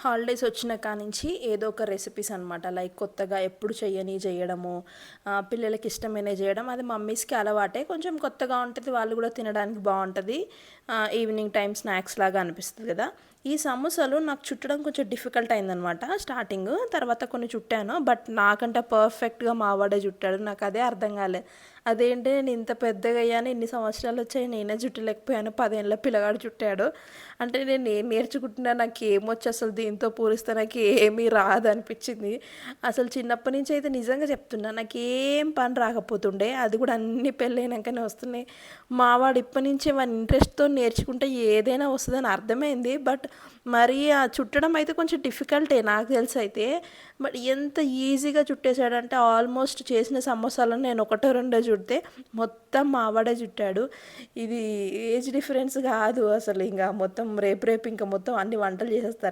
Holidays వచ్చిన కానించి ఏదో ఒక రెసిపీస్ అనమాట. లైక్ కొత్తగా ఎప్పుడు చేయడము, పిల్లలకి ఇష్టమైనవి చేయడం. అది మమ్మీస్‌కి అలవాటే. కొంచెం కొత్తగా ఉంటది. వాళ్ళు కూడా తినడానికి బావుంటది. ఈవినింగ్ టైమ్ స్నాక్స్ లాగా అనిపిస్తది కదా! ఈ సమోసాలు నాకు చుట్టడం కొంచెం డిఫికల్ట్ అయిందనమాట స్టార్టింగ్. తర్వాత కొన్ని చుట్టాను. బట్ నాకంటే పర్ఫెక్ట్‌గా మా వాడే చుట్టాడు. నాకు అదే అర్థం కాలే. అదేంటి నేను ఇంత పెద్దగా అయ్యాను, ఇన్ని సంవత్సరాలు వచ్చాయి, నేనే చుట్టలేకపోయాను, 10 ఏళ్ల పిల్లగాడు చుట్టాడు. అంటే నేను ఏం నేర్చుకుంటున్నా, నాకేమొచ్చు అసలు దీంతో పోలిస్తే నాకు ఏమీ రాదనిపించింది. అసలు చిన్నప్పటి నుంచి అయితే నిజంగా చెప్తున్నా నాకేం పని రాకపోతుండే. అది కూడా అన్నీ పెళ్ళైనాకనే వస్తున్నాయి. మావాడు ఇప్పటి నుంచే వాని ఇంట్రెస్ట్‌తో నేర్చుకుంటే ఏదైనా వస్తదని అర్థమైంది. బట్ మరి ఆ చుట్టడం అయితే కొంచెం డిఫికల్టే నాకు తెలిసైతే. బట్ ఎంత ఈజీగా చుట్టేసాడంటే ఆల్మోస్ట్ చేసిన సమోసాలను నేను ఒకటో రెండో చుడితే మొత్తం మావాడే చుట్టాడు. ఇది ఏజ్ డిఫరెన్స్ కాదు అసలు. ఇంక మొత్తం రేపు రేపు ఇంక మొత్తం అన్ని వంటలు చేసేస్తారు.